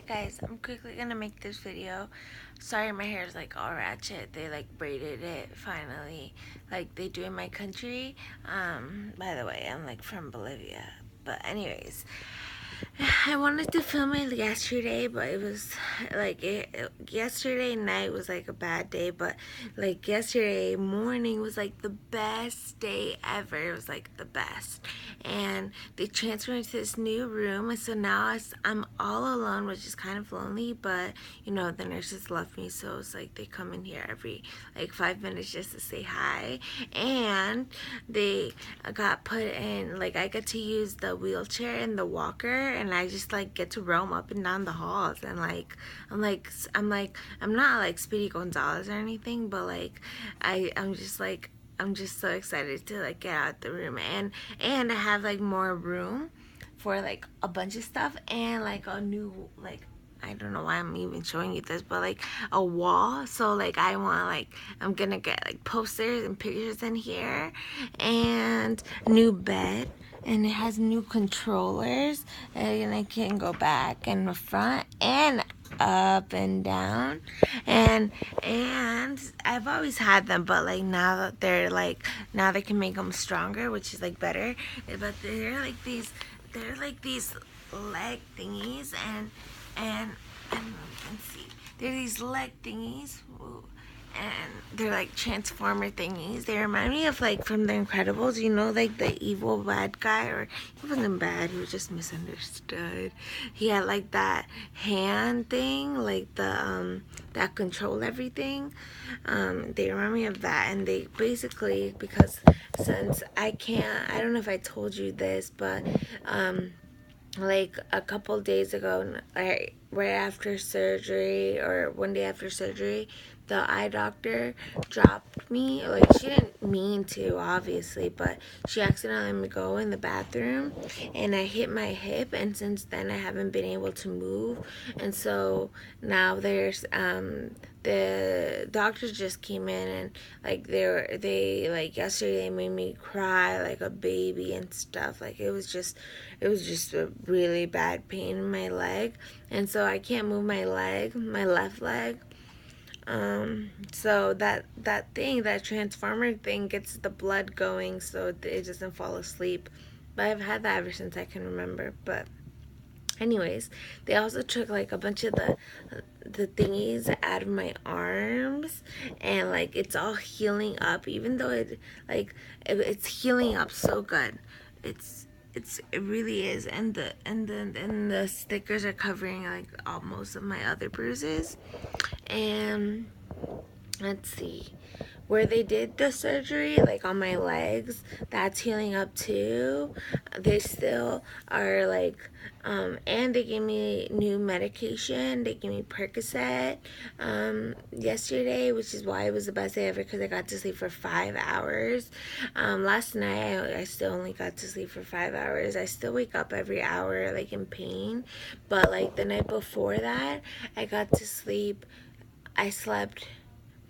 guys, I'm quickly gonna make this video. Sorry my hair is like all ratchet. They like braided it finally, like they do in my country. By the way, I'm like from Bolivia. But anyways, I wanted to film it yesterday, but it was like yesterday night was like a bad day, but like yesterday morning was like the best day ever. It was like the best. And they transferred me to this new room, and so now I'm all alone, which is kind of lonely, but you know, the nurses love me, so it's like they come in here every like 5 minutes just to say hi. And they got put in, like I get to use the wheelchair and the walker, and I just like get to roam up and down the halls, and like I'm not like Speedy Gonzalez or anything, but like I'm just so excited to like get out the room, and I have like more room for like a bunch of stuff, and like a new, like, I don't know why I'm even showing you this, but like a wall. So like I'm gonna get like posters and pictures in here, and a new bed, and it has new controllers, and I can go back and the front and up and down, and I've always had them, but like now that now they can make them stronger, which is like better. But they're like these leg thingies, and I don't know if you can see, they're these leg thingies. Ooh, and they're like transformer thingies. They remind me of like from The Incredibles, you know, like the evil bad guy, or he wasn't bad, he was just misunderstood. He had like that hand thing, like the that control everything. They remind me of that, and they basically, because since I don't know if I told you this, but like a couple days ago, right after surgery, or one day after surgery, the eye doctor dropped me. Like, she didn't mean to, obviously, but she accidentally let me go in the bathroom, and I hit my hip, and since then I haven't been able to move. And so now the doctors just came in, and like they like yesterday they made me cry like a baby and stuff. Like it was just a really bad pain in my leg, and so I can't move my left leg. So that transformer thing gets the blood going, so it doesn't fall asleep. But I've had that ever since I can remember. But anyways, they also took like a bunch of the thingies out of my arms, and like it's all healing up, even though it's healing up so good. It really is, and the stickers are covering like most of my other bruises. And let's see, where they did the surgery, like on my legs, that's healing up too. They still are like, and they gave me new medication. They gave me Percocet yesterday, which is why it was the best day ever, because I got to sleep for 5 hours. Last night I still only got to sleep for 5 hours. I still wake up every hour like in pain, but like the night before that, I slept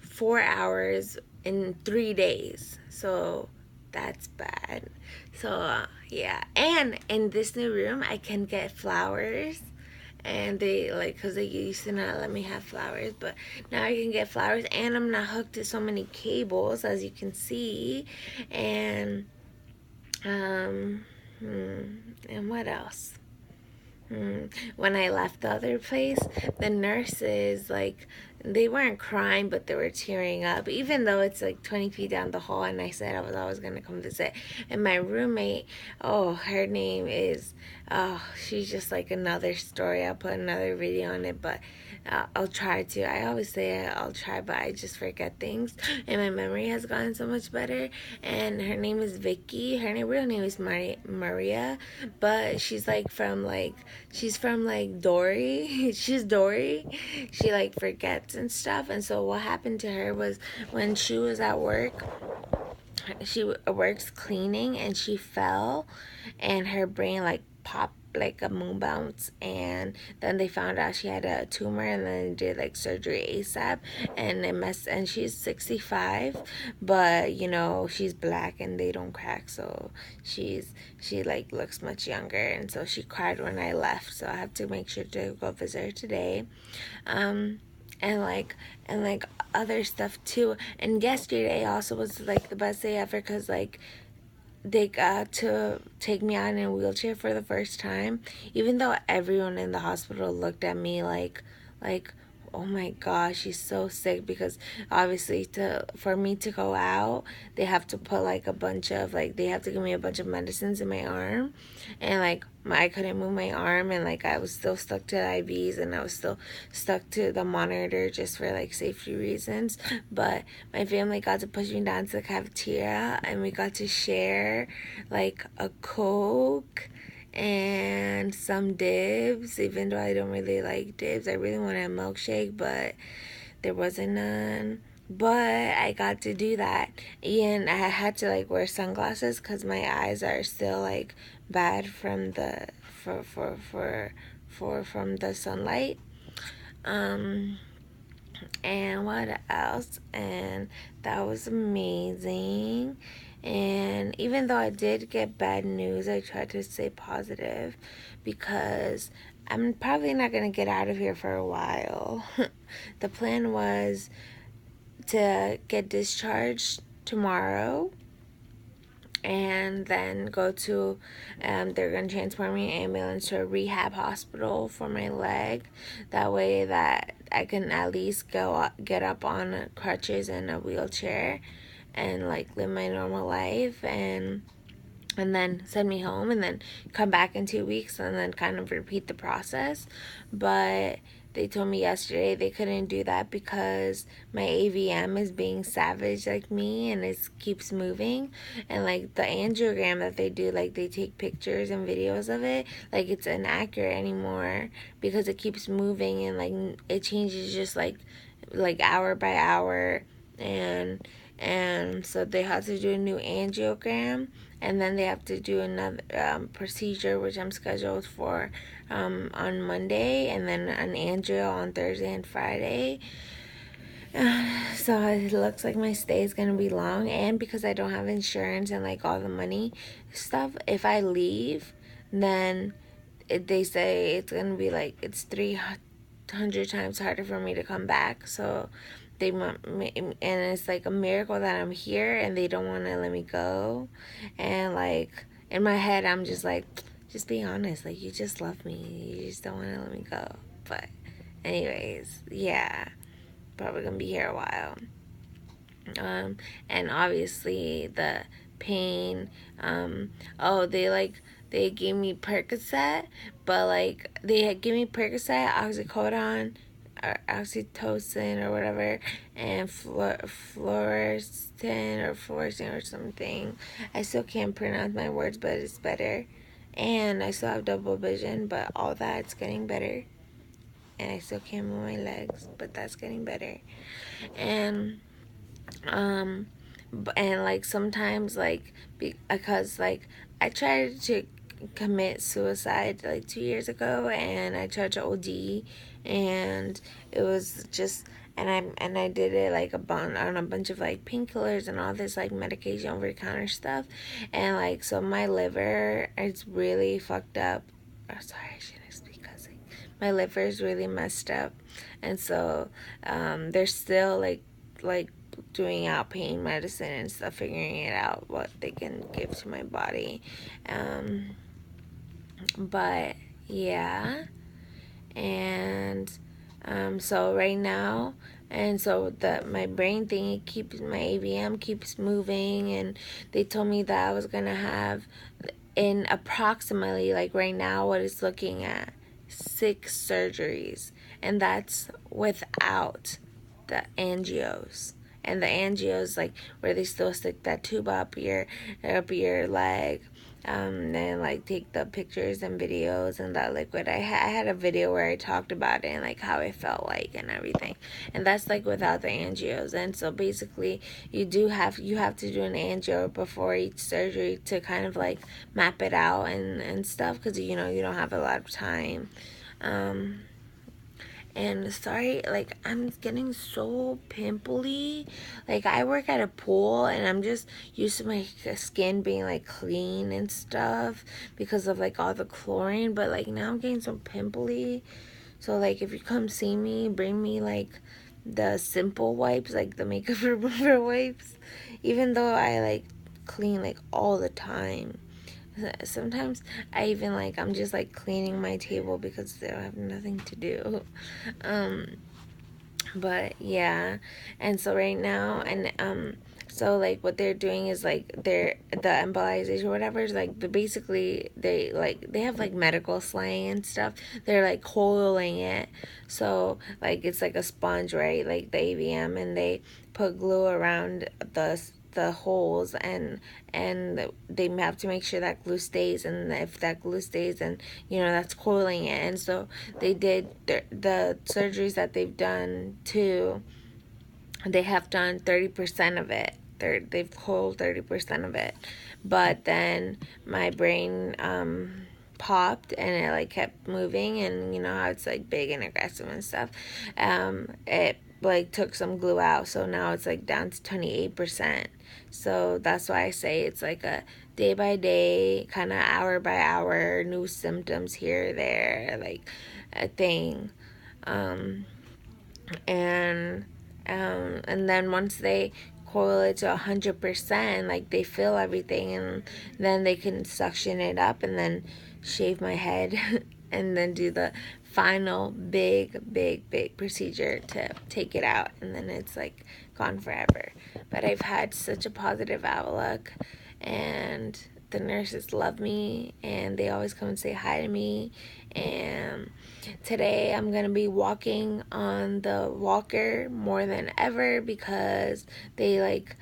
4 hours in 3 days, so that's bad. So yeah, and in this new room I can get flowers, and they like, because they used to not let me have flowers, but now I can get flowers, and I'm not hooked to so many cables, as you can see. And and what else? When I left the other place, the nurses, like, they weren't crying, but they were tearing up, even though it's like 20 feet down the hall, and I said I was always going to come visit. And my roommate, oh, her name is, oh, she's just like another story. I'll put another video on it, but I'll try to. I always say I'll try, but I just forget things, and my memory has gotten so much better. And her name is Vicky. Her real name is Maria, but she's from like Dory. She's Dory. She like forgets and stuff. And so what happened to her was, when she was at work, she works cleaning, and she fell, and her brain like popped like a moon bounce, and then they found out she had a tumor, and then did like surgery ASAP, and it messed. And she's 65, but you know she's black and they don't crack, so she like looks much younger, and so she cried when I left. So I have to make sure to go visit her today. And like other stuff too. And yesterday also was like the best day ever, because like they got to take me out in a wheelchair for the first time, even though everyone in the hospital looked at me like oh my gosh, she's so sick, because obviously for me to go out, they have to put like a bunch of like, they have to give me a bunch of medicines in my arm, and like I couldn't move my arm, and like I was still stuck to the IVs, and I was still stuck to the monitor just for like safety reasons. But my family got to push me down to the cafeteria, and we got to share like a Coke and some dibs, even though I don't really like dibs. I really wanted a milkshake, but there wasn't none. But I got to do that, and I had to like wear sunglasses because my eyes are still like bad from the from the sunlight. And what else? And that was amazing. And even though I did get bad news, I tried to stay positive, because I'm probably not going to get out of here for a while. The plan was to get discharged tomorrow, and then go to, they're going to transport me in an ambulance to a rehab hospital for my leg. That way that I can at least get up on crutches and a wheelchair and like live my normal life, and then send me home, and then come back in 2 weeks, and then kind of repeat the process. But they told me yesterday they couldn't do that because my AVM is being savage like me, and it keeps moving. And like the angiogram that they do, like they take pictures and videos of it, like it's inaccurate anymore because it keeps moving, and like it changes just like hour by hour. And so they have to do a new angiogram, and then they have to do another procedure, which I'm scheduled for on Monday, and then an angio on Thursday and Friday. So it looks like my stay is going to be long, and because I don't have insurance and like all the money stuff, if I leave, then they say it's going to be like, it's 300 times harder for me to come back. So they want me, and it's like a miracle that I'm here, and they don't want to let me go. And like in my head, I'm just like, just be honest, like you just love me, you just don't want to let me go. But anyways, yeah, probably gonna be here a while. And obviously the pain, they gave me Percocet, but like they had given me Percocet, oxycodone, or oxytocin or whatever, and fluorescein or something. I still can't pronounce my words, but it's better. And I still have double vision, but all that's getting better. And I still can't move my legs, but that's getting better. And and like sometimes like because like I tried to commit suicide like 2 years ago, and I tried to OD, and it was just, and I did it like on a bunch of like painkillers and all this like medication over the counter stuff, and like so my liver is really fucked up. Oh, sorry, I shouldn't speak cussing. My liver is really messed up, and so they're still like doing out pain medicine and stuff, figuring it out what they can give to my body. But yeah, and so right now, and so my brain thing, it keeps, my AVM keeps moving, and they told me that I was gonna have, in approximately like right now what it's looking at, 6 surgeries, and that's without the angios. And the angios, like where they still stick that tube up your leg, and like take the pictures and videos and that liquid. I had a video where I talked about it and like how it felt like and everything, and that's like without the angios. And so basically you have to do an angio before each surgery to kind of like map it out and stuff, because you know you don't have a lot of time. And sorry, like, I'm getting so pimply. Like, I work at a pool and I'm just used to my skin being like clean and stuff because of like all the chlorine, but like now I'm getting so pimply. So like if you come see me, bring me like the simple wipes, like the makeup remover wipes, even though I like clean like all the time. Sometimes I even like, I'm just like cleaning my table because I have nothing to do. Um, but yeah, and so right now, and so like what they're doing is like the embolization or whatever is like basically they have like medical slang and stuff. They're like coiling it, so like it's like a sponge, right? Like the AVM, and they put glue around the holes, and they have to make sure that glue stays, and if that glue stays, then you know that's coiling it. And so they did the surgeries that they've done too, they have done 30% of it. They've coiled 30% of it, but then my brain popped and it like kept moving, and you know how it's like big and aggressive and stuff. It like took some glue out, so now it's like down to 28%. So that's why I say it's like a day by day, kind of hour by hour, new symptoms here or there, like a thing. And then once they coil it to 100%, like they fill everything, and then they can suction it up and then shave my head and then do the final big procedure to take it out, and then it's like gone forever. But I've had such a positive outlook, and the nurses love me and they always come and say hi to me. And today I'm gonna be walking on the walker more than ever because they like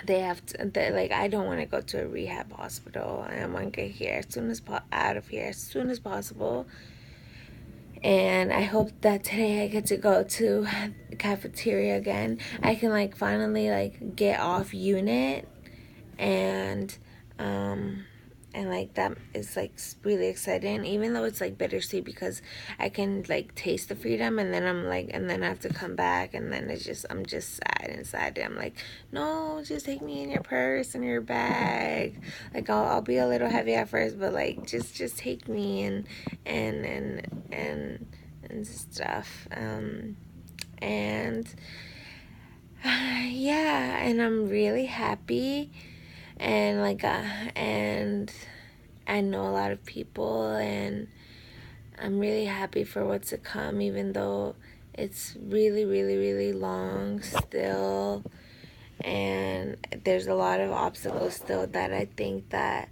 they have to, like, I don't want to go to a rehab hospital. I want to get here as soon as out of here as soon as possible. And I hope that today I get to go to the cafeteria again. I can like finally like get off unit, and like that is like really exciting, even though it's like bittersweet because I can like taste the freedom, and then I'm like, and then I have to come back, and then it's just, I'm just sad inside. I'm like, no, just take me in your purse and your bag. Like I'll be a little heavy at first, but like just take me and and stuff. And yeah, and I'm really happy, and like and I know a lot of people, and I'm really happy for what's to come, even though it's really long still, and there's a lot of obstacles still that I think that